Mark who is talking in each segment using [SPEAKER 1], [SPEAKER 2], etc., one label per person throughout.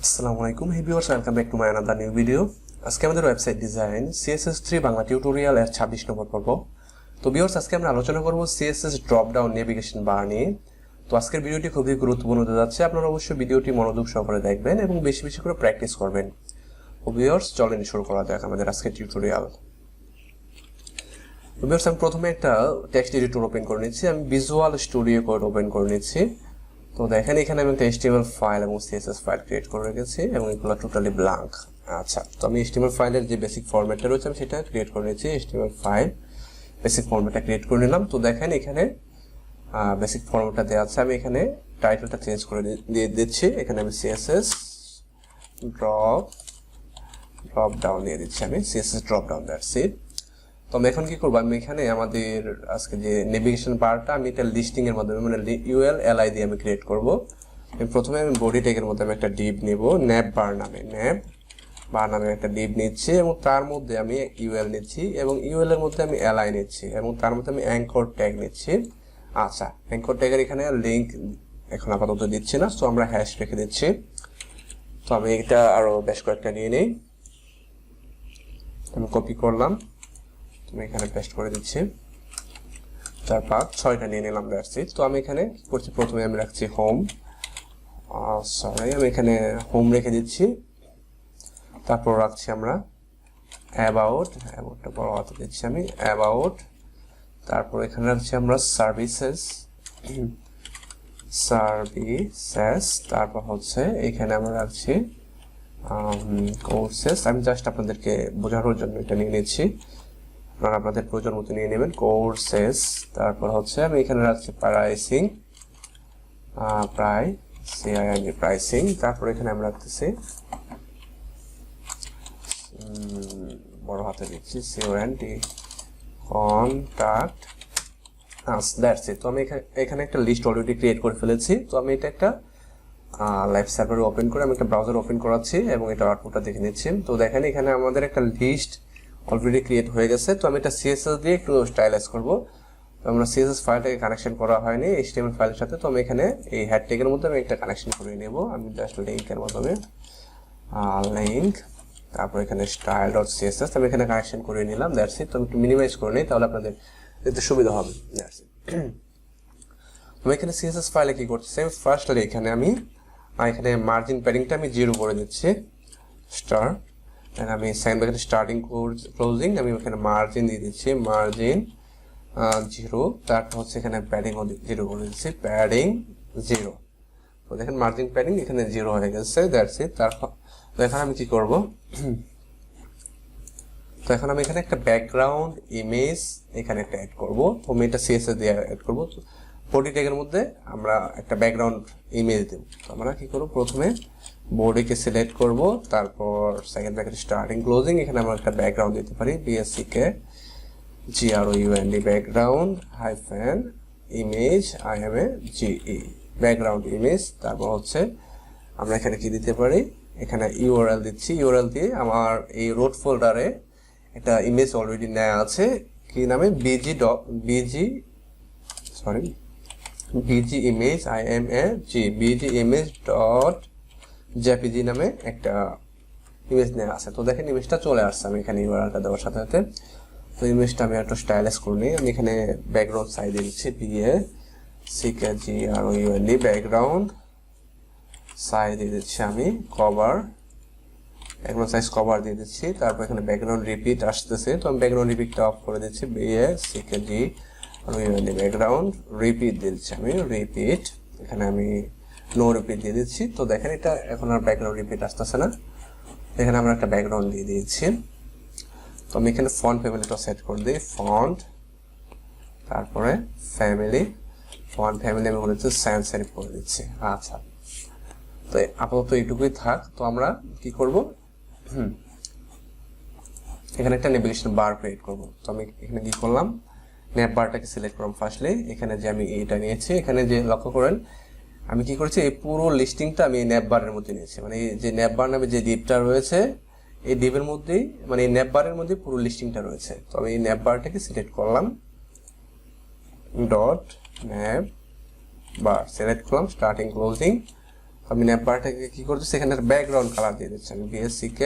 [SPEAKER 1] আসসালামু আলাইকুম hey viewers, welcome back to my another new video. আজকে আমাদের website design CSS3 Bangla tutorial এর 26 নম্বর পর্ব। তো ভিউয়ার্স, আজকে আমরা আলোচনা করব CSS ড্রপ ডাউন নেভিগেশন বার নিয়ে। তো আজকের ভিডিওটি খুবই গুরুত্বপূর্ণ হতে যাচ্ছে, আপনারা অবশ্যই ভিডিওটি মনোযোগ সহকারে দেখবেন এবং বেশি বেশি করে প্র্যাকটিস করবেন। তো ভিউয়ার্স, চলেন শুরু করা যাক আমাদের আজকের টিউটোরিয়াল। তো ভিউয়ার্স, আমি প্রথমে একটা টেক্সট এডিটর ওপেন করে নিচ্ছি। আমি ভিজুয়াল স্টুডিও কোড ওপেন করে নিচ্ছি। তো দেখেন এখানে আমি একটা HTML ফাইল এবং CSS ফাইল ক্রিয়েট করে রেখেছি এবং এগুলো টোটালি ব্ল্যাঙ্ক। আচ্ছা, তো আমি HTML ফাইলের যে বেসিক ফরম্যাটটা রয়েছে আমি সেটা ক্রিয়েট করে নিয়েছি। HTML ফাইল বেসিক ফরম্যাটটা ক্রিয়েট করে নিলাম। তো দেখেন এখানে বেসিক ফরম্যাটটা দেওয়া আছে। আমি এখানে টাইটেলটা চেঞ্জ করে দিয়ে দিচ্ছি। এখানে আমি CSS ড্রপ ডাউন দিয়ে দিচ্ছি। আমি CSS drop down, that's it. তো আমি এখন কি করবো, আমি এখানে আমাদের আজকে যে নেভিগেশন বারটা আমি এটা লিস্টিং এর মাধ্যমে মানে ULLI দিয়ে আমি ক্রিয়েট করব। প্রথমে আমি বডি ট্যাগের মধ্যে আমি একটা ডিভ নিব, ন্যাপ বার নামে একটা ডিভ নিচ্ছি এবং তার মধ্যে আমি UL নিচ্ছি এবং UL এর মধ্যে আমি LI নিচ্ছি এবং তার মধ্যে আমি অ্যাঙ্কর ট্যাগ নিচ্ছি। আচ্ছা, অ্যাঙ্কর ট্যাগের এখানে লিংক এখন আপাতত দিচ্ছি না, সো আমরা হ্যাশ রেখে দিচ্ছি। তো আমি এটা আরো বেশ কয়েকটা নিয়ে নিই। আমি কপি করলাম, আমি এখানে পেস্ট করে দিচ্ছি। 4-5-6টা নিয়ে নিলাম, দ্যাটস ইট। তো আমি এখানে কি করছি, প্রথমে আমি রাখছি হোম, আমি এখানে হোম রেখে দিচ্ছি। তারপর রাখছি আমরা অ্যাবাউটটা বড় হাতে দিচ্ছি আমি, অ্যাবাউট। তারপর এখানে রাখছি আমরা সার্ভিসেস। তারপর হচ্ছে এখানে আমরা রাখছি কোর্সেস। আমি জাস্ট আপনাদেরকে বোঝানোর জন্য এটা নিয়ে নিচ্ছি, আপনারা আপনাদের প্রয়োজন মতো নিয়ে নেবেন। কোর্সেস। তারপর হচ্ছে আমি এখানে রাখছি প্রাইসিং। তারপর এখানে আমরা রাখতেছি বড় হাতে দিচ্ছি CONT, contact us, that's it. তো আমি এখানে একটা লিস্ট অলরেডি ক্রিয়েট করে ফেলেছি। তো আমি এটা একটা লাইভ সার্ভার ওপেন করে আমি একটা ব্রাউজার ওপেন করাচ্ছি এবং এটা আউটপুটটা দেখে নিচ্ছি। তো দেখেন এখানে আমাদের একটা লিস্ট অলরেডি ক্রিয়েট হয়ে গেছে। তো আমি এটা CSS দিয়ে একটু স্টাইলাইজ করব। তো আমরা CSS ফাইলটাকে কানেকশন করা হয়নি HTML ফাইলের সাথে। তো আমি এখানে এই হেড ট্যাগের মধ্যে আমি একটা কানেকশন করে নেব। আমি জাস্ট লিঙ্কের মাধ্যমে লিঙ্ক, তারপর এখানে style.css আমি এখানে কানেকশন করে নিলাম, দ্যাটস ইট। তো আমি একটু মিনিমাইজ করে নিই, তাহলে আপনাদের দেখতে সুবিধা হবে, দ্যাটস ইট। আমি এখানে CSS ফাইলে কি করতেছি, ফার্স্টলি এখানে আমি এখানে মার্জিন প্যাডিংটা আমি 0 করে দিচ্ছি, স্টার। আমি সেকেন্ড ব্র্যাকেট স্টার্টিং ক্লোজিং আমি এখানে মার্জিন দিয়ে দিচ্ছি, মার্জিন 0। তারপর হচ্ছে এখানে প্যাডিং 0 করে দিচ্ছি, প্যাডিং 0। তো দেখেন মার্জিন প্যাডিং এখানে 0 হয়ে গেছে, দ্যাটস ইট। তারপর এখন আমি কি করব, তো এখন আমি এখানে একটা ব্যাকগ্রাউন্ড ইমেজ এখানে একটা অ্যাড করব। তো আমি এটা CSS দিয়ে অ্যাড করব। বডি ট্যাগের মধ্যে আমরা একটা ব্যাকগ্রাউন্ড ইমেজ দেব। তো আমরা কি করব, প্রথমে বডিকে সিলেক্ট করব, তারপর সেকেন্ড ব্র্যাকেট স্টার্টিং ক্লোজিং এখানে আমরা একটা ব্যাকগ্রাউন্ড দিতে পারি, BACKGROUND background hyphen image IMAGE background image. তারপর হচ্ছে আমরা এখানে কি দিতে পারি, এখানে URL দিচ্ছি। URL দিয়ে আমার এই রোড ফোল্ডারে একটা ইমেজ অলরেডি নেওয়া আছে, কি নামে, BG image image.jpg নামে একটা ইমেজ নেওয়া আছে। তো দেখেন ইমেজটা চলে আসছে আমি এখানে URLটা দেওয়ার সাথে সাথে। তো ইমেজটা আমি একটু স্টাইলাইজ করে নিই। আমি এখানে ব্যাকগ্রাউন্ড সাইজ দিয়ে দিচ্ছি, BACKGROUND ব্যাকগ্রাউন্ড সাইজ দিয়ে দিচ্ছি আমি কভার, ব্যাকগ্রাউন্ড সাইজ কভার দিয়ে দিচ্ছি। তারপর এখানে ব্যাকগ্রাউন্ড রিপিট আসতেছে, তো আমি ব্যাকগ্রাউন্ড রিপিটটা অফ করে দিচ্ছি, BACKGROUND ব্যাকগ্রাউন্ড রিপিট দিয়ে দিচ্ছি আমি, রিপিট এখানে আমি নো রিপিট দিয়ে দিচ্ছি। তো দেখেন এটা এখন আর ব্যাকগ্রাউন্ড রিপিট আসতেছে না, এখানে আমরা একটা ব্যাকগ্রাউন্ড দিয়ে দিয়েছি। তো আমি এখানে ফন্ট ফ্যামিলিটা সেট করে দিই, ফন্ট, তারপরে ফন্ট ফ্যামিলি আমি বলেছি সায়েন্স সেট করে দিচ্ছি। আচ্ছা, তো আপাতত এইটুকুই থাক। তো আমরা কি করব, এখানে একটা নেভিগেশন বার ক্রিয়েট করব। তো আমি এখানে কি করলাম, ন্যাপ বারটাকে সিলেক্ট করলাম ফার্স্টলি। এখানে যে আমি এটা নিয়েছি, এখানে যে লক্ষ্য করেন আমি কি করেছি, এই পুরো লিস্টিংটা আমি ন্যাপ বারের মধ্যে নিয়েছি। মানে এই যে ন্যাপ বার নামে যে ডিপটা রয়েছে এই ডিপের মধ্যেই, মানে এই ন্যাপ বারের মধ্যে পুরো লিস্টিংটা রয়েছে। তো আমি এই ন্যাপ বারটাকে সিলেক্ট করলাম, ডট ন্যাপ বার সিলেক্ট করলাম, স্টার্টিং ক্লোজিং। আমি নেটবারটাকে কি করতেছি, এখানে ব্যাকগ্রাউন্ড কালার দিয়ে দিচ্ছি আমি BSCK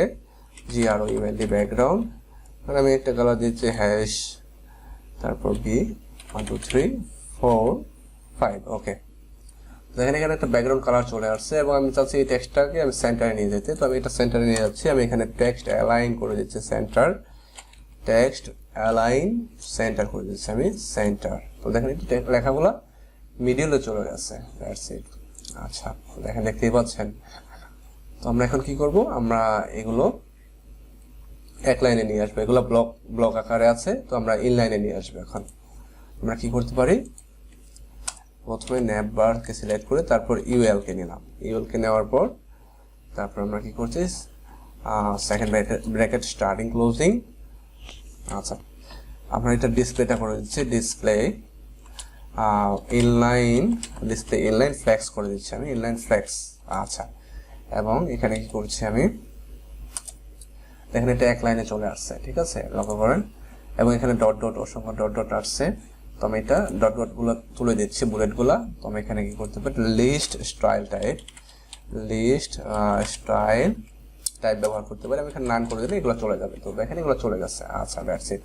[SPEAKER 1] GROUND ব্যাকগ্রাউন্ড, আর আমি একটা কালার দিচ্ছি হ্যাশ, তারপর B 1 2 3 4 5। ওকে, দেখেন এখানে একটা ব্যাকগ্রাউন্ড কালার চলে আসছে এবং আমি চাচ্ছি এই টেক্সটটাকে আমি সেন্টারে নিয়ে যেতে। তো আমি এটা সেন্টারে নিয়ে যাচ্ছি। আমি এখানে টেক্সট অ্যালাইন করে দিচ্ছি সেন্টার, টেক্সট অ্যালাইন সেন্টার করে দিচ্ছি আমি সেন্টার। তো দেখেন এই লেখাগুলো মিডিলে চলে গেছে, দ্যাটস ইট। আচ্ছা, দেখেন দেখতেই পাচ্ছেন। তো আমরা এখন কি করব, আমরা এগুলো এক লাইনে নিয়ে আসবো। এগুলো ব্লক আকারে আছে, তো আমরা ইন লাইনে নিয়ে আসবো। এখন আমরা কি করতে পারি, প্রথমে নেভবারকে সিলেক্ট করে তারপর ইউএল কে নিলাম। ইউএল কে নেওয়ার পর তারপর আমরা কি করছি, সেকেন্ড ব্র্যাকেট স্টার্টিং ক্লোজিং। আচ্ছা, আমরা এটা ডিসপ্লেটা করে দিচ্ছি, display inline, display inline flex করে দিচ্ছি আমি, ইনলাইন ফ্লেক্স। আচ্ছা, এবং এখানে কি করছি আমি, দেখেন এটা এক লাইনে চলে আসছে, ঠিক আছে, লক্ষ্য করেন। এবং এখানে ডট ডট, অসংখ্য ডট ডট আসছে। তো আমি এটা ডট ডট গুলো তুলে দিচ্ছি, বুলেট গুলা। তো আমি এখানে কি করতে পারি, list style type, list style type ব্যবহার করতে পারি। আমি এখানে নান করে দিলে এগুলো চলে যাবে। তো দেখেন এগুলো চলে গেছে। আচ্ছা, দ্যাটস ইট।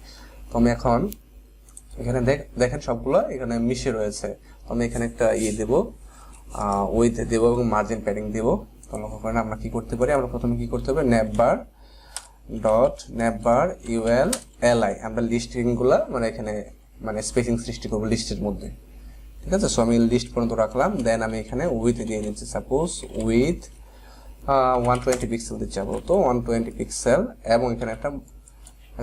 [SPEAKER 1] তো আমি এখন এখানে দেখেন সবগুলো এখানে মিশে রয়েছে। তো আমি এখানে একটা দেব, উইথ দেব এবং মার্জিন প্যাডিং দেব। তো লক্ষ্য করেন আমরা কি করতে পারি, আমরা প্রথমে কি করতে পারি, নেভবার ডট নেভবার ইউএল এলআই, আমরা লিস্টিং গুলা মানে এখানে মানে স্পেসিং সৃষ্টি করবো লিস্টের মধ্যে, ঠিক আছে। সো আমি লিস্ট পর্যন্ত রাখলাম, দেন আমি এখানে উইথ দিয়ে নিচ্ছি, সাপোজ উইথ 120 পিক্সেল দিতে যাবো। তো 120 পিক্সেল, এবং এখানে একটা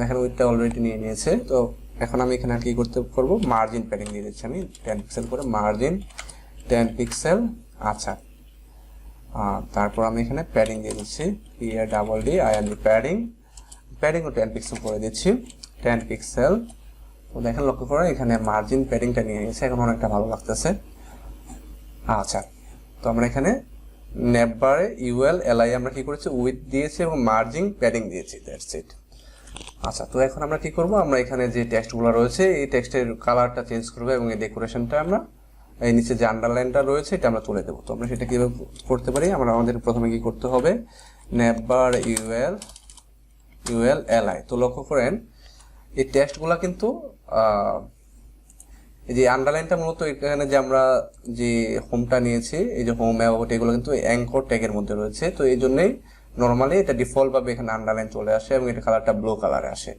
[SPEAKER 1] এখানে উইথটা অলরেডি নিয়ে নিয়েছে। তো এখন আমি এখানে কি করবো, মার্জিন প্যাডিং দিয়ে দিচ্ছি আমি 10 পিক্সেল করে, মার্জিন 10 পিক্সেল। আচ্ছা, তারপর আমি এখানে প্যাডিং দিয়ে দিচ্ছি, PADDING প্যাডিং, প্যাডিংও 10 পিক্সেল করে দিচ্ছি, 10 পিক্সেল। তো দেখেন লক্ষ্য করেন এখানে মার্জিন প্যাডিংটা নিয়ে নিয়েছে, এখন অনেকটা ভালো লাগতেছে। আচ্ছা, তো আমরা এখানে নেভবারে ইউএল এলআই আমরা কি করেছি, উইথ দিয়েছি এবং মার্জিন প্যাডিং দিয়েছি, দ্যাটস ইট। আচ্ছা, তো এখন আমরা কি করব, আমরা এখানে যে টেক্সটগুলো রয়েছে এই টেক্সটের কালারটা চেঞ্জ করব এবং এই ডেকোরেশনটা আমরা এই নিচে যে আন্ডারলাইনটা রয়েছে এটা আমরা তুলে দেবো। তো আমরা সেটা কিভাবে করতে পারি, আমাদের প্রথমে কি করতে হবে, নেভবার ইউএল এলআই। তো লক্ষ্য করেন এই টেক্সটগুলো কিন্তু এই যে আন্ডারলাইনটা মূলত এখানে যে আমরা যে হোমটা নিয়েছি, এই যে হোম অ্যাবাউট, এগুলো কিন্তু অ্যাঙ্কর ট্যাগের মধ্যে রয়েছে। তো এই জন্যই নর্মালি এটা ডিফল্ট ভাবে এখানে আন্ডারলাইন চলে আসে এবং এটা কালারটা ব্লু কালারে আসে।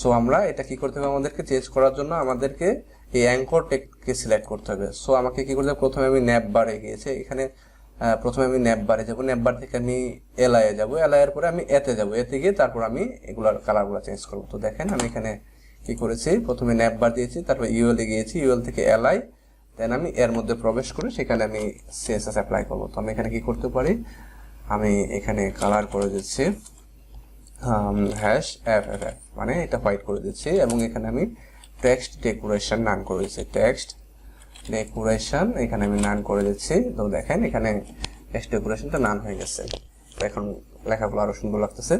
[SPEAKER 1] সো আমরা এটা কি করতে হবে, আমাদেরকে চেঞ্জ করার জন্য আমাদেরকে এই অ্যাঙ্কর ট্যাগকে সিলেক্ট করতে হবে। সো আমাকে কি করতে হবে, প্রথমে আমি নেভবারে গিয়েছি, এখানে প্রথমে আমি নেভবারে যাব, নেভবার থেকে আমি এলআই এ যাব, এলআই এর পরে আমি এতে যাব, এতে গিয়ে তারপর আমি এগুলার কালারগুলো চেঞ্জ করব। তো দেখেন আমি এখানে কি করেছি, প্রথমে নেভবার দিয়েছি, তারপর ইউএল এ গিয়েছি, ইউএল থেকে এলআই, দেন আমি এর মধ্যে প্রবেশ করে সেখানে আমি সিএসএস অ্যাপ্লাই করব। তো আমি এখানে কি করতে পারি, আমি এখানে কালার করে দিচ্ছি #FFF, মানে এটা হোয়াইট করে দিচ্ছি, এবং এখানে আমি টেক্সট ডেকোরেশন নান করে দিচ্ছি, টেক্সট ডেকোরেশন এখানে আমি নান করে দিচ্ছি। তো দেখেন এখানে টেক্সট ডেকোরেশনটা নান হয়ে গেছে। তো এখন লেখাগুলো আরো সুন্দর লাগতেছে।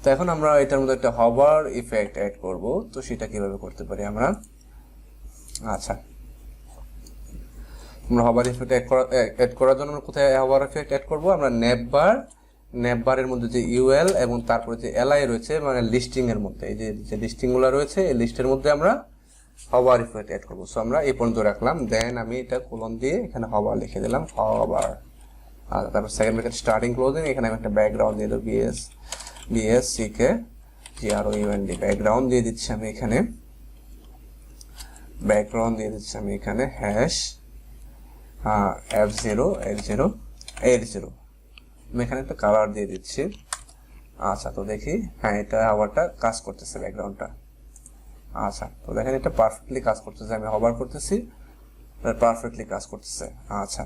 [SPEAKER 1] তো এখন আমরা এটার মধ্যে একটা হভার ইফেক্ট অ্যাড করব। তো সেটা কিভাবে করতে পারি আমরা, আচ্ছা, আমরা হভার ইফেক্ট অ্যাড করার জন্য কোথায় হভার ইফেক্ট অ্যাড করব, আমরা নেভবারের মধ্যে যে ইউএল এবং তারপরে যে এলআই রয়েছে মানে লিস্টিং এর মধ্যে, এই যে লিস্টিং গুলো রয়েছে এই লিস্টের মধ্যে আমরা হভার ইফেক্ট অ্যাড করব। সো আমরা এই পর্যন্ত রাখলাম, দেন আমি এটা কোলন দিয়ে এখানে হভার লিখে দিলাম, হভার। আর তারপর সেকেন্ড ব্র্যাকেট স্টার্টিং ক্লোজিং, এখানে আমি একটা ব্যাকগ্রাউন্ড দিয়ে দেবো, BSCK GROUND ব্যাকগ্রাউন্ড দিয়ে দিচ্ছি আমি এখানে, ব্যাকগ্রাউন্ড দিয়ে দিচ্ছি আমি এখানে হ্যাশ F080 আমি এখানে একটা কালার দিয়ে দিচ্ছি। আচ্ছা, তো দেখি, হ্যাঁ এটা হভারটা কাজ করতেছে, ব্যাকগ্রাউন্ডটা। আচ্ছা, তো দেখেন এটা পারফেক্টলি কাজ করতেছে, আমি হভার করতেছি, পারফেক্টলি কাজ করতেছে। আচ্ছা,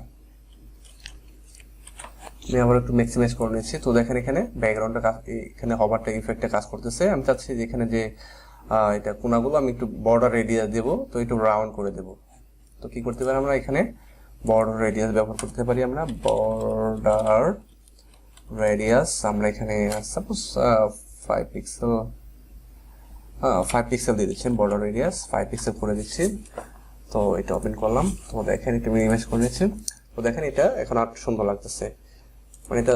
[SPEAKER 1] আমি আবার একটু ম্যাক্সিমাইজ করে নিচ্ছি। তো দেখেন এখানে ব্যাকগ্রাউন্ডটা এখানে হভারটা ইফেক্টে কাজ করতেছে। আমি চাচ্ছি যে এখানে যে এটা কোনাগুলো আমি একটু বর্ডার রেডিয়াস দেব, তো একটু রাউন্ড করে দেব। তো কি করতে পারি আমরা এখানে বর্ডার রেডিয়াস ব্যবহার করতে পারি, আমরা বর্ডার রেডিয়াস আমরা এখানে সাপোজ 5 পিক্সেল 5 পিক্সেল দিয়ে দিচ্ছি, বর্ডার রেডিয়াস 5 পিক্সেল করে দিচ্ছি। তো এটা ওপেন করলাম, তো দেখেন এটা মিনিমাইজ করে নিচ্ছি। তো দেখেন এটা এখন আর সুন্দর লাগতেছে। মানে এটা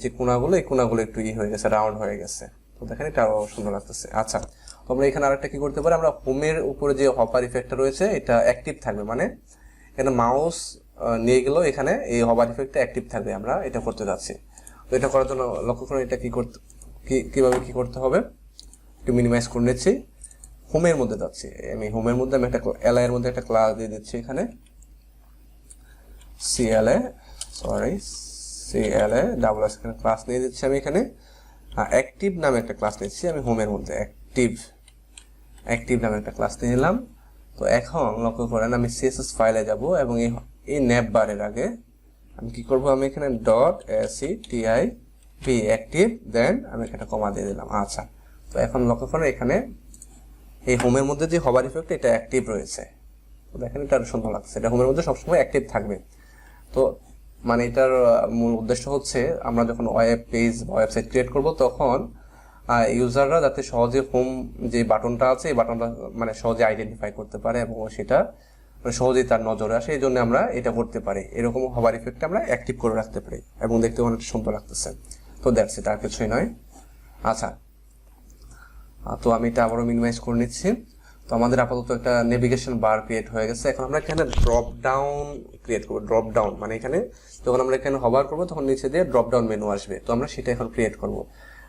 [SPEAKER 1] যে কোণাগুলো, এই কোণাগুলো একটু হয়ে গেছে, রাউন্ড হয়ে গেছে। তো দেখেন এটা আরো সুন্দর লাগতেছে। আচ্ছা, তো আমরা এখানে আরেকটা কি করতে পারি, আমরা হোমের উপরে যে হপার ইফেক্টটা রয়েছে এটা অ্যাক্টিভ থাকবে, মানে এখানে মাউস নিয়ে গেলেও এখানে এই হপার ইফেক্টটা অ্যাক্টিভ থাকবে, আমরা এটা করতে যাচ্ছি। তো এটা করার জন্য লক্ষ্য করুন এটা কিভাবে কি করতে হবে, একটু মিনিমাইজ করে নিচ্ছি। হোমের মধ্যে যাচ্ছি আমি, হোমের মধ্যে আমি একটা এলআই এর মধ্যে একটা ক্লাস দিয়ে দিচ্ছি, এখানে সিএলএ ডাবল এস এখানে ক্লাস নিয়ে দিচ্ছি আমি। এখানে অ্যাক্টিভ নামে একটা ক্লাস নিচ্ছি আমি হোমের মধ্যে, অ্যাক্টিভ নামে একটা ক্লাস নিয়ে নিলাম। তো এখন লক্ষ্য করেন আমি সিএসএস ফাইলে যাব এবং এই ন্যাপ বারের আগে আমি কি করব, আমি এখানে .activ অ্যাক্টিভ, দেন আমি একটা কমা দিয়ে দিলাম। আচ্ছা, তো এখন লক্ষ্য করেন এখানে এই হোমের মধ্যে যে হবার ইফেক্ট এটা অ্যাক্টিভ রয়েছে। তো দেখেন এটা আরো সুন্দর লাগছে, এটা হোমের মধ্যে সবসময় অ্যাক্টিভ থাকবে। তো মানে এটার মূল উদ্দেশ্য হচ্ছে আমরা যখন ওয়েব পেজ বা ওয়েবসাইট ক্রিয়েট করব তখন ইউজাররা যাতে সহজে হোম যে বাটনটা আছে এই বাটনটা মানে সহজে আইডেন্টিফাই করতে পারে এবং সেটা মানে সহজেই তার নজরে আসে, এই জন্য আমরা এটা করতে পারি, এরকম হবার ইফেক্টটা আমরা অ্যাক্টিভ করে রাখতে পারি এবং দেখতে অনেক সুন্দর লাগতেছে। তো দ্যাটস ইট, আর কিছুই নয়। আচ্ছা, তো আমি এটা আবারও মিনিমাইজ করে নিচ্ছি। তো আমাদের আপাতত একটা নেভিগেশন বার ক্রিয়েট হয়ে গেছে। এখন আমরা এখানে ড্রপ ডাউন ক্রিয়েট করবো। ড্রপ ডাউন মানে এখানে যখন আমরা এখানে হবার করবো তখন নিচে দিয়ে ড্রপ ডাউন মেনু আসবে, তো আমরা সেটা এখন ক্রিয়েট করব।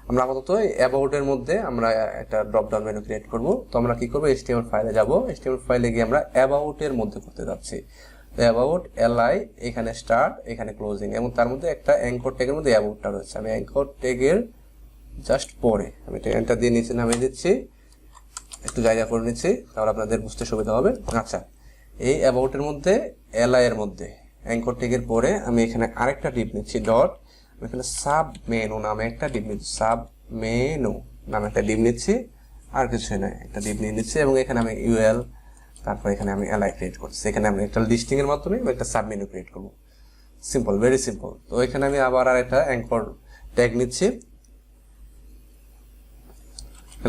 [SPEAKER 1] আমরা আপাতত অ্যাবাউটের মধ্যে আমরা একটা ড্রপ ডাউন মেনু ক্রিয়েট করব। তো আমরা কি করবো, HTML ফাইলে যাব, HTML ফাইলে গিয়ে আমরা অ্যাবাউটের মধ্যে করতে যাচ্ছি। তো অ্যাবাউট এলআই, এখানে স্টার্ট, এখানে ক্লোজিং, এবং তার মধ্যে একটা অ্যাঙ্কর ট্যাগের মধ্যে অ্যাবাউটটা রয়েছে। আমি অ্যাঙ্কর ট্যাগের জাস্ট পরে আমি এটা দিয়ে নিচে নামিয়ে দিচ্ছি, একটু জায়গা করে নিচ্ছি তাহলে আপনাদের বুঝতে সুবিধা হবে। আচ্ছা, এই অ্যাবাউটের মধ্যে এলআই এর মধ্যে অ্যাঙ্কর ট্যাগের পরে আমি এখানে আরেকটা ডিপ নিচ্ছি, ডট, এখানে সাব মেনু নামে একটা ডিপ নিচ্ছি, সাব মেনু নামে একটা ডিপ নিচ্ছি, আর কিছুই নয়, একটা ডিপ নিয়ে নিচ্ছি এবং এখানে আমি ইউএল, তারপর এখানে আমি এলআই ক্রিয়েট করছি। এখানে আমি একটা লিস্টিং এর মাধ্যমে একটা সাব মেনু ক্রিয়েট করবো। Simple, very simple. তো এখানে আমি আবার আর একটা অ্যাঙ্কর ট্যাগ নিচ্ছি,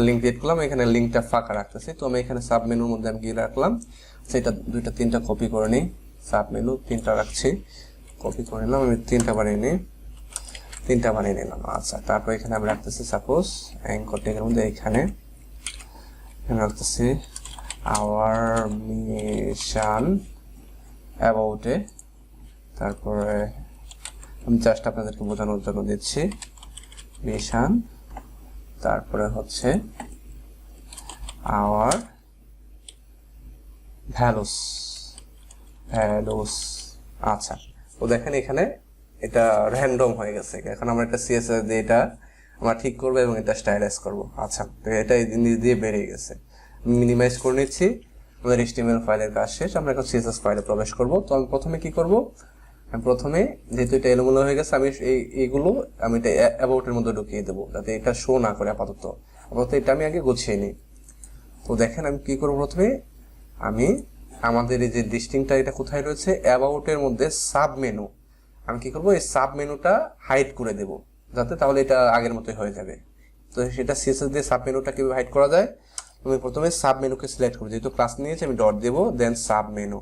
[SPEAKER 1] লিঙ্ক ক্রিয়েট করলাম, এখানে লিঙ্কটা ফাঁকা রাখতেছি। তো আমি এখানে সাব মেনুর মধ্যে আমি গিয়ে রাখলাম, সেটা দুইটা তিনটা কপি করে নিই, সাব মেনু তিনটা রাখছি, কপি করে নিলাম, আমি তিনটা বানিয়ে নিলাম। আচ্ছা, তারপর এখানে আমি রাখতেছি সাপোজ অ্যাঙ্কর ট্যাগের মধ্যে এখানে রাখতেছি আওয়ার মিশন অ্যাবাউটে, তারপরে আমি জাস্ট আপনাদেরকে বোঝানোর জন্য দিচ্ছি মিশন, তারপরে হচ্ছে আওয়ার ভ্যালুস। আচ্ছা, তো দেখেন এখানে এটা র্যান্ডম হয়ে গেছে। এখন আমরা একটা সিএসএস দিয়ে এটা আমরা ঠিক করবো এবং এটা স্টাইলাইজ করবো। আচ্ছা, তো এটা নিজ দিয়ে বেরিয়ে গেছে। মিনিমাইজ করে নিচ্ছি, আমাদের HTML ফাইলের কাজ শেষ। আমরা এখন সিএসএস ফাইলে প্রবেশ করব। তো আমি প্রথমে কি করব, আমি প্রথমে যেহেতু এটা এলোমেলো হয়ে গেছে আমি এইগুলো আমি এটা অ্যাবাউটের মধ্যে ঢুকিয়ে দেবো যাতে এটা শো না করে। আপাতত এটা আমি আগে গুছিয়ে নিই। তো দেখেন আমি কি করবো, প্রথমে আমি আমাদের এই যে লিস্টিংটা এটা কোথায় রয়েছে, অ্যাবাউটের মধ্যে সাব মেনু, আমি কি করবো এই সাব মেনুটা হাইড করে দেব যাতে তাহলে এটা আগের মতোই হয়ে যাবে। তো সেটা সিএসএস দিয়ে সাব মেনুটা কিভাবে হাইড করা যায়, আমি প্রথমে সাব মেনুকে সিলেক্ট করবো, যেহেতু ক্লাস নিয়েছি আমি ডট দেবো, দেন সাব মেনু।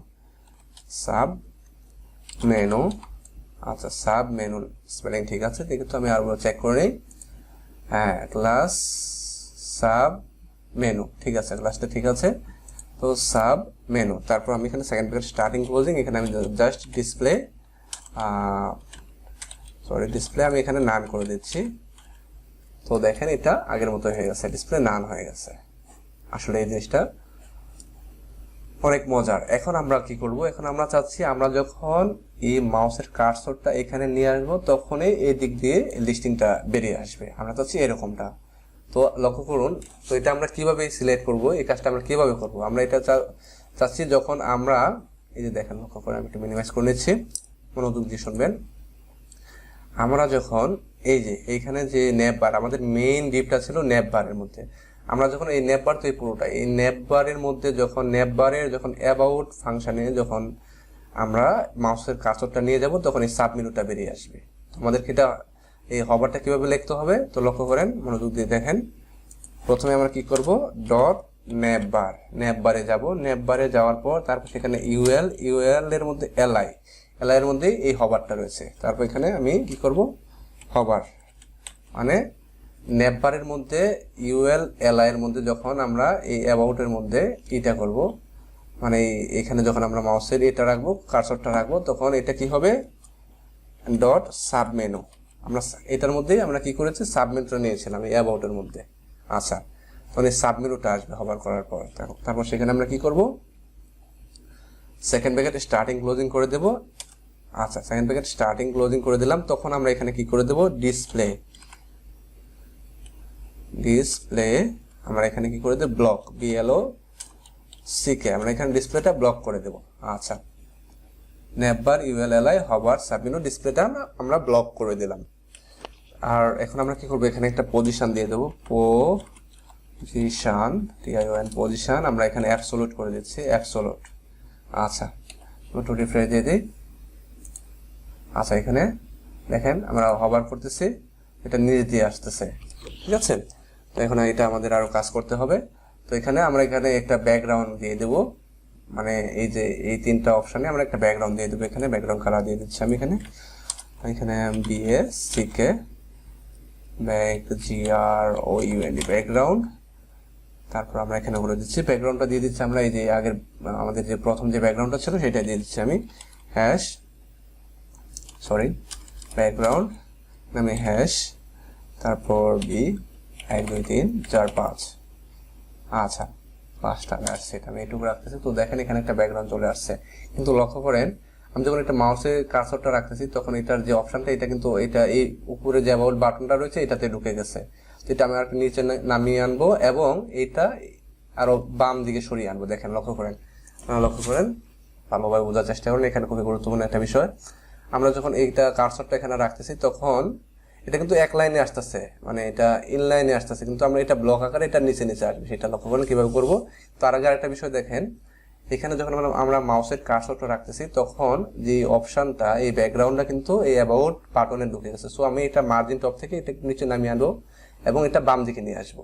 [SPEAKER 1] আচ্ছা, সাব মেনু স্পেলিং ঠিক আছে, দেখে তো আমি আরো চেক করে নিই। হ্যাঁ, ক্লাস সাব মেনু ঠিক আছে, ক্লাসটা ঠিক আছে। তো সাব মেনু, তারপর আমি এখানে সেকেন্ড ব্র্যাকেট স্টার্টিং ক্লোজিং, এখানে আমি জাস্ট ডিসপ্লে আমি এখানে নান করে দিচ্ছি। তো দেখেন এটা আগের মতো হয়ে গেছে, ডিসপ্লে নান হয়ে গেছে। আসলে এই জিনিসটা অনেক মজার। এখন আমরা কি করব, এখন আমরা চাচ্ছি আমরা যখন এই মাউসের কার্সরটা এখানে নিয়ে আসবো তখনই এই দিক দিয়ে লিস্টিংটা বেরিয়ে আসবে, আমরা চাচ্ছি এরকমটা। তো লক্ষ্য করুন, তো এটা আমরা কিভাবে সিলেক্ট করব, এই কাজটা আমরা কিভাবে করব, আমরা এটা চাচ্ছি যখন আমরা এই যে দেখেন, লক্ষ্য করে আমি একটু মিনিমাইজ করে নিচ্ছি, মনোযোগ দিয়ে শুনবেন। আমরা যখন এই যে এইখানে যে ন্যাপ বার, আমাদের মেইন ডিপটা ছিল ন্যাপ বারের মধ্যে, আমরা যখন এই ন্যাপ বার তো এই পুরোটা এই ন্যাপ বারের মধ্যে যখন ন্যাপ বারের যখন অ্যাবাউট ফাংশনে যখন আমরা মাউসের কার্সরটা নিয়ে যাব তখন এই সাব মেনুটা বেরিয়ে আসবে। আমাদেরকে এটা এই হভারটা কিভাবে লিখতে হবে, তো লক্ষ্য করেন, মনোযোগ দিয়ে দেখেন। প্রথমে আমরা কি করব, ডট ন্যাপ বারে যাব, ন্যাপ বারে যাওয়ার পর তারপর সেখানে ইউএল এর মধ্যে এলআই এর মধ্যে এই হভারটা রয়েছে। তারপর এখানে আমি কি করব, হবার মানে নেভবারের মধ্যে ইউএল এলআই এর মধ্যে যখন আমরা এই অ্যাবাউটের মধ্যে এটা করব মানে এখানে যখন আমরা মাউসের এটা রাখবো কার্সরটা রাখবো তখন এটা কি হবে ডট সাবমেনু আমরা এটার মধ্যেই আমরা কি করেছি সাবমেনুটা নিয়েছিলাম এই অ্যাবাউটের মধ্যে আচ্ছা তখন এই সাবমেনুটা আসবে হবার করার পর তারপর সেখানে আমরা কি করব সেকেন্ড ব্র্যাকেট স্টার্টিং ক্লোজিং করে দেব আচ্ছা সেকেন্ড ব্র্যাকেট স্টার্টিং ক্লোজিং করে দিলাম তখন আমরা এখানে কি করে দেব ডিসপ্লে আমরা এখানে কি করে দেব ব্লক বিএলও সিকে আমরা এখানে ডিসপ্লেটা ব্লক করে দেব আচ্ছা নেভবার ইউএলএলআই হবার সাবমেনু ডিসপ্লেটা আমরা ব্লক করে দিলাম আর এখন আমরা কি করব এখানে একটা পজিশন দিয়ে দেব পজিশন টিআইওএন পজিশন আমরা এখানে অ্যাবসলিউট করে দিচ্ছি অ্যাবসলিউট আচ্ছা একটু রিফ্রেশ দিয়ে দিই আচ্ছা এখানে দেখেন আমরা হবার করতেছি এটা নিচ দিয়ে আসতেছে ঠিক আছে তো এখন এটা আমাদের আরো কাজ করতে হবে তো এখানে আমরা এখানে একটা ব্যাকগ্রাউন্ড দিয়ে দেব মানে এই যে এই তিনটা অপশনে আমরা একটা ব্যাকগ্রাউন্ড দিয়ে দেব এখানে ব্যাকগ্রাউন্ড কালার দিয়ে দিচ্ছি আমি এখানে বিএসসিকে ব্যাকগ্রাউন্ড তারপর আমরা এখানে বলে দিচ্ছি ব্যাকগ্রাউন্ডটা দিয়ে দিচ্ছি আমরা এই যে আগের আমাদের যে প্রথম যে ব্যাকগ্রাউন্ডটা ছিল সেটা দিয়ে দিচ্ছি আমি ব্যাকগ্রাউন্ড নামে তারপর বি 1 2 3 4 5 আচ্ছা 5টা আসছে এটা আমি এটুকু রাখতেছি তো দেখেন এখানে একটা ব্যাকগ্রাউন্ড চলে আসছে কিন্তু লক্ষ্য করেন আমি যখন একটা মাউসে কার্সরটা রাখতেছি তখন এটার যে অপশনটা এটা কিন্তু এটা এই উপরে যে অ্যাবাউট বাটনটা রয়েছে এটাতে ঢুকে গেছে তো এটা আমি আরেকটু নিচে নামিয়ে আনবো এবং এটা আরো বাম দিকে সরিয়ে আনবো দেখেন লক্ষ্য করেন ভালোভাবে বোঝার চেষ্টা করেন এখানে খুবই গুরুত্বপূর্ণ একটা বিষয় আমরা যখন এইটা কার্সরটা এখানে রাখতেছি তখন এটা কিন্তু এক লাইনে আসতেছে মানে এটা ইনলাইনে আসতেছে কিন্তু আমরা এটা ব্লক আকারে এটা নিচে আসবে সেটা লক্ষ্য করেন কিভাবে করব তার আগে আরেকটা বিষয় দেখেন এখানে যখন আমরা মাউসের কার্সরটা রাখতেছি তখন যে অপশনটা এই ব্যাকগ্রাউন্ডটা কিন্তু এই অ্যাবাউট বাটনে ঢুকে গেছে সো আমি এটা মার্জিন টপ থেকে এটা নিচে নামিয়ে আনবো এবং এটা বাম দিকে নিয়ে আসবো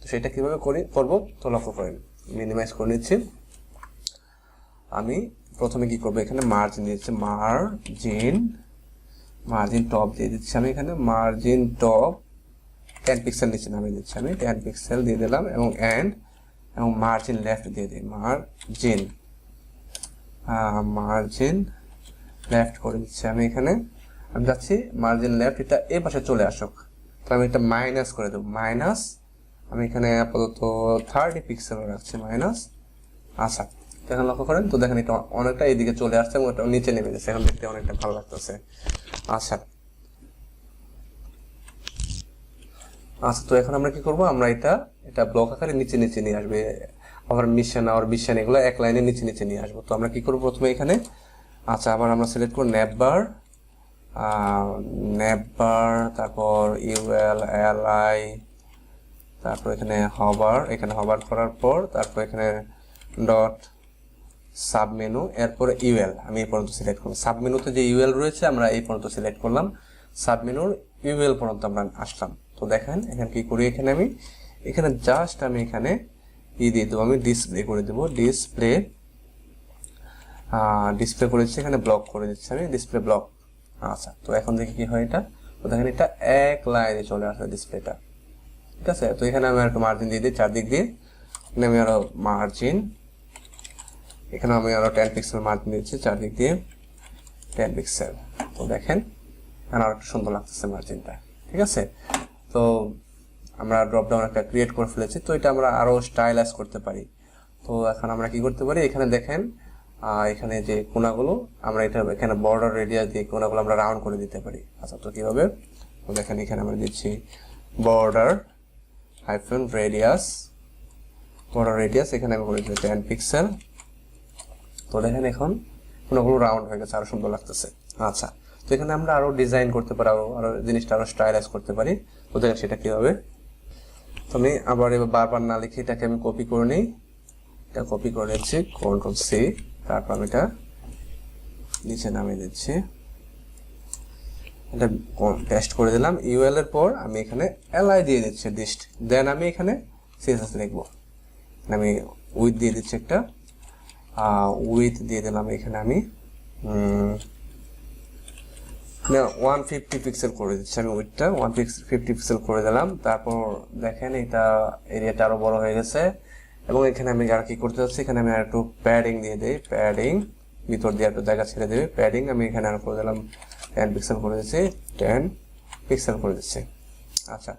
[SPEAKER 1] তো সেটা কিভাবে করব তো লক্ষ্য করেন মিনিমাইজ করে নিচ্ছি আমি প্রথমে কি করব এখানে মার্জিন দিচ্ছি মার্জিন টপ দিয়ে দিচ্ছি আমি এখানে মার্জিন টপ 10 পিক্সেল নিচে নামিয়ে দিচ্ছি আমি 10 পিক্সেল দিয়ে দিলাম এবং মার্জিন লেফট দিয়ে দিই মার্জিন লেফট করে দিচ্ছি আমি এখানে আমি যাচ্ছি মার্জিন লেফট এটা এই পাশে চলে আসুক তো আমি এটা মাইনাস করে দেবো আমি এখানে আপাতত 30 পিক্সেল রাখছি আচ্ছা এখন লক্ষ্য করেন তো দেখেন এটা অনেকটা এইদিকে চলে আসছে এবং এটা নিচে নেমে গেছে এখন দেখতে অনেকটা ভালো লাগতেছে আচ্ছা তো এখন আমরা কি করব আমরা এটা ব্লক আকারে নিচে নিয়ে আসবে আবার মিশন এগুলো এক লাইনে নিচে নিয়ে আসবো তো আমরা কি করব প্রথমে এখানে আচ্ছা আবার আমরা সিলেক্ট করব নেভবার তারপর ইউএলএলআই তারপর এখানে হবার করার পর তারপর এখানে ডট সাবমেনু এরপরে ইউএল আমি এই পর্যন্ত সিলেক্ট করলাম সাবমেনুতে যে ইউএল রয়েছে আমরা এই পর্যন্ত সিলেক্ট করলাম সাবমেনুর ইউএল পর্যন্ত আমরা আসলাম তো দেখেন এখানে কি করি আমি জাস্ট আমি এখানে দিয়ে দেবো আমি ডিসপ্লে করে দেবো ডিসপ্লে করেছি এখানে ব্লক করে দিচ্ছি আমি ডিসপ্লে ব্লক আচ্ছা তো এখন দেখি কি হয় এটা তো দেখেন এটা এক লাইনে চলে আসে ডিসপ্লেটা ঠিক আছে তো এখানে আমি একটু মার্জিন দিয়ে দিই চারদিক দিয়ে আমি আরো মার্জিন এখানে আমি আরো 10 পিক্সেল মার্জিন দিচ্ছি চারদিক দিয়ে 10 পিক্সেল তো দেখেন এখন আরো একটু সুন্দর লাগতেছে মার্জিনটা ঠিক আছে তো আমরা ড্রপ ডাউন একটা ক্রিয়েট করে ফেলেছি তো এটা আমরা আরো স্টাইলাইজ করতে পারি তো এখন আমরা কি করতে পারি এখানে দেখেন এখানে যে কোণাগুলো আমরা এখানে বর্ডার রেডিয়াস দিয়ে কোণাগুলো আমরা রাউন্ড করে দিতে পারি আচ্ছা তো কিভাবে তো দেখেন এখানে আমরা দিচ্ছি বর্ডার রেডিয়াস এখানে আমি করে দিচ্ছি 10 পিক্সেল তো দেখেন এখন কোণাগুলো রাউন্ড হয়ে গেছে আরো সুন্দর লাগতেছে আচ্ছা তো এখানে আমরা আরো ডিজাইন করতে পারি আরো জিনিসটা আরো স্টাইলাইজ করতে পারি তো দেখেন সেটা কিভাবে তো আমি আবার এবার বারবার না লিখে এটাকে আমি কপি করে নিই এটা কপি করে নিচ্ছি কন্ট্রোল সি তারপর আমি এটা নিচে নামিয়ে দিচ্ছি এটা পেস্ট করে দিলাম ইউএল এর পর আমি এখানে এলআই দিয়ে দিচ্ছি ডিস্ট দেন আমি এখানে সিএসএস লিখবো আমি উইথ দিয়ে দিচ্ছি একটা উইথ দিয়ে দিলাম এখানে আমি না 150 পিক্সেল করে দিচ্ছি আমি, উইডথটা 150 পিক্সেল করে দিলাম। তারপর দেখেন এটা এরিয়াটা আরো বড় হয়ে গেছে, এবং এখানে আমি আর কি করতে যাচ্ছি, এখানে আমি আর একটু প্যাডিং দিয়ে দিই, প্যাডিং ভিতর দিয়ে একটু জায়গা ছেড়ে দেবে, প্যাডিং আমি এখানে আর করে দিলাম 10 পিক্সেল করে দিচ্ছি, 10 পিক্সেল করে দিচ্ছি। আচ্ছা,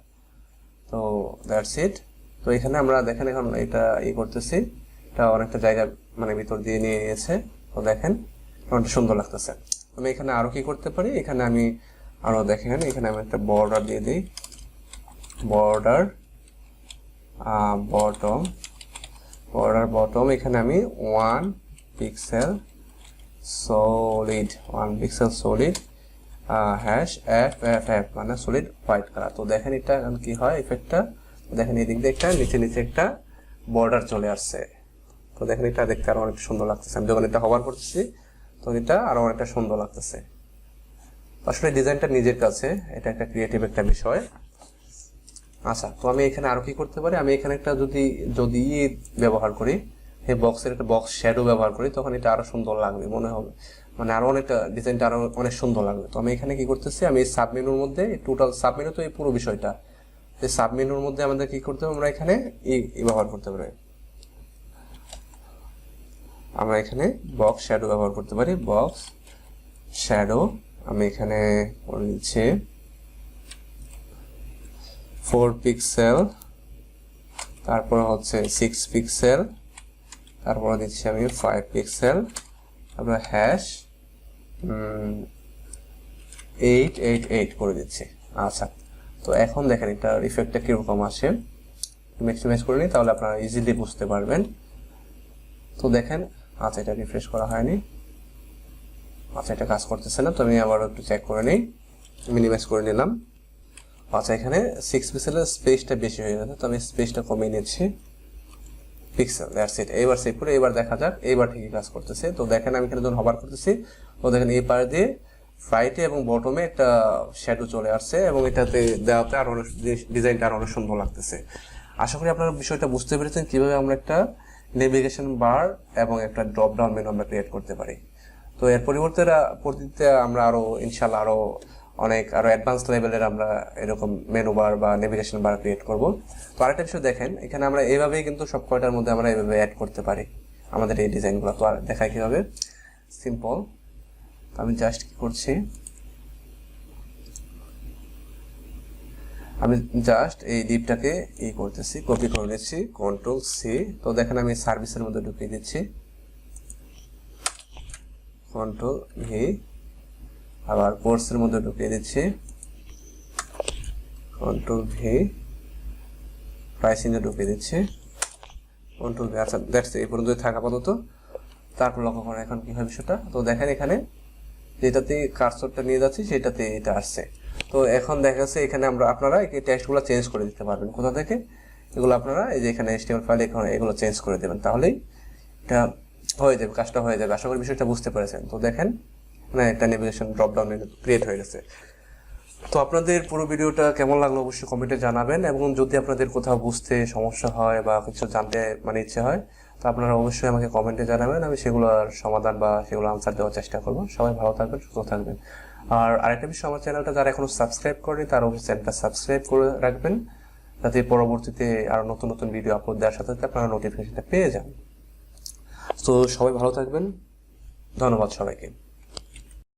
[SPEAKER 1] তো দ্যাটস ইট। তো এখানে আমরা দেখেন এখন এটা করতেছি, এটা অনেকটা জায়গা মানে ভিতর দিয়ে নিয়ে গেছে। তো দেখেন অনেকটা সুন্দর লাগতেছে। আমি এখানে আরো কি করতে পারি, এখানে আমি আরো দেখেন এখানে আমি একটা বর্ডার দিয়ে দিই, বর্ডার বটম এখানে আমি 1 পিক্সেল সলিড হ্যাশ এফ মানে সলিড হোয়াইট কালার। তো দেখেন এটা কি হয় ইফেক্টটা, দেখেন এই দিক দিয়ে একটা নিচে একটা বর্ডার চলে আসছে। তো দেখেন এটা দেখতে আরো অনেক সুন্দর লাগতেছে। আমি যখন এটা হোভার করতেছি তো এটা আরো অনেকটা সুন্দর লাগতেছে। আসলে ডিজাইনটা নিজের কাছে, এটা একটা ক্রিয়েটিভ একটা বিষয়। আচ্ছা, তো আমি এখানে আরো কি করতে পারি, আমি এখানে একটা যদি ব্যবহার করি, এই বক্সের একটা বক্স শ্যাডো ব্যবহার করি, তখন এটা আরো সুন্দর লাগবে মনে হবে, মানে আরো অনেকটা ডিজাইনটা আরো অনেক সুন্দর লাগবে। তো আমি এখানে কি করতেছি, আমি এই সাবমেনুর মধ্যে টোটাল সাবমেনু, তো এই পুরো বিষয়টা এই সাবমেনুর মধ্যে আমাদের কি করতে হবে, আমরা এখানে ব্যবহার করতে পারি, আমরা এখানে বক্স শ্যাডো ব্যবহার করতে পারি। বক্স শ্যাডো আমি এখানে করে দিচ্ছি 4 পিক্সেল, তারপর হচ্ছে 6 পিক্সেল, তারপর দিচ্ছি আমি 5 পিক্সেল, তারপর হ্যাশ 888 করে দিচ্ছি। আচ্ছা, তো এখন দেখেন এটা ইফেক্টটা কিরকম আসে, ম্যাক্সিমাইজ করে নিই তাহলে আপনারা ইজিলি বুঝতে পারবেন। তো দেখেন, আচ্ছা এটা রিফ্রেশ করা হয়নি, আচ্ছা এটা কাজ করতেছে না, তো আমি আবার একটু চেক করে নিই, মিনিমাইজ করে নিলাম। আচ্ছা, এখানে 6 পিক্সেলের স্পেসটা বেশি হয়ে গেছে, তো আমি স্পেসটা কমিয়ে নিচ্ছি, পিক্সেল, দ্যাটস ইট। এবার সেভ করে এবার দেখা যাক, এবার ঠিকই কাজ করতেছে। তো দেখেন আমি এখানে যখন হোভার করতেছি, তো দেখেন এই পার দিয়ে রাইটে এবং বটমে একটা শ্যাডো চলে আসছে, এবং এটাতে দেওয়াতে আরো ডিজাইনটা আরো অনেক সুন্দর লাগতেছে। আশা করি আপনারা বিষয়টা বুঝতে পেরেছেন কিভাবে আমরা একটা নেভিগেশন বার এবং একটা ড্রপ ডাউন মেনু আমরা ক্রিয়েট করতে পারি। তো এর পরবর্তীতে আমরা আরো ইনশাআল্লাহ আরো অ্যাডভান্স লেভেলের আমরা এরকম মেনু বার বা নেভিগেশন বার ক্রিয়েট করব। তো আরেকটা বিষয় দেখেন, এখানে আমরা এইভাবেই কিন্তু সব কয়টার মধ্যে আমরা এইভাবে অ্যাড করতে পারি আমাদের এই ডিজাইনগুলো। তো আর দেখাই কিভাবে, সিম্পল। আমি জাস্ট কি করছি, আমি জাস্ট এই ডিপটাকে করতেছি, কপি করে নিচ্ছি, কন্ট্রোল সি। তো দেখেন আমি সার্ভিসের মধ্যে ঢুকিয়ে দিচ্ছি, কন্ট্রোল ভি, আবার কোর্সের মধ্যে ঢুকিয়ে দিচ্ছি, কন্ট্রোল ভি, প্রাইসিং এ ঢুকিয়ে দিচ্ছি, কন্ট্রোল ভি। আচ্ছা, দ্যাটস এই পর্যন্ত থাকা আপাতত। তারপর লক্ষ্য করেন এখন কি হয় বিষয়টা। তো দেখেন এখানে যেটাতে কার্সরটা নিয়ে যাচ্ছি সেটাতে এটা আসছে। তো এখন দেখা যাচ্ছে এখানে আপনারা এই টেক্সটগুলো চেঞ্জ করে দিতে পারবেন। কোথা থেকে এগুলো আপনারা এই যে এখানে HTML ফাইলে এগুলো চেঞ্জ করে দেবেন, তাহলেই এটা হয়ে যাবে, কাজটা হয়ে যাবে। আশা করি বিষয়টা বুঝতে পেরেছেন। তো দেখেন মানে একটা নেভিগেশন ড্রপ ডাউন ক্রিয়েট হয়ে গেছে। তো আপনাদের পুরো ভিডিওটা কেমন লাগলো অবশ্যই কমেন্টে জানাবেন, এবং যদি আপনাদের কোথাও বুঝতে সমস্যা হয় বা কিছু জানতে মানে ইচ্ছে হয়, তো আপনারা অবশ্যই আমাকে কমেন্টে জানাবেন, আমি সেগুলোর সমাধান বা সেগুলো আনসার দেওয়ার চেষ্টা করব। সবাই ভালো থাকবেন, সুস্থ থাকবেন। আর আরেকটা বিষয়, আমার চ্যানেলটা যারা এখনো সাবস্ক্রাইব করেনি তারা অবশ্যই চ্যানেলটা সাবস্ক্রাইব করে রাখবেন, যাতে পরবর্তীতে আরো নতুন নতুন ভিডিও আপলোড দেওয়ার সাথে সাথে আপনারা নোটিফিকেশনটা পেয়ে যান। তো সবাই ভালো থাকবেন, ধন্যবাদ সবাইকে।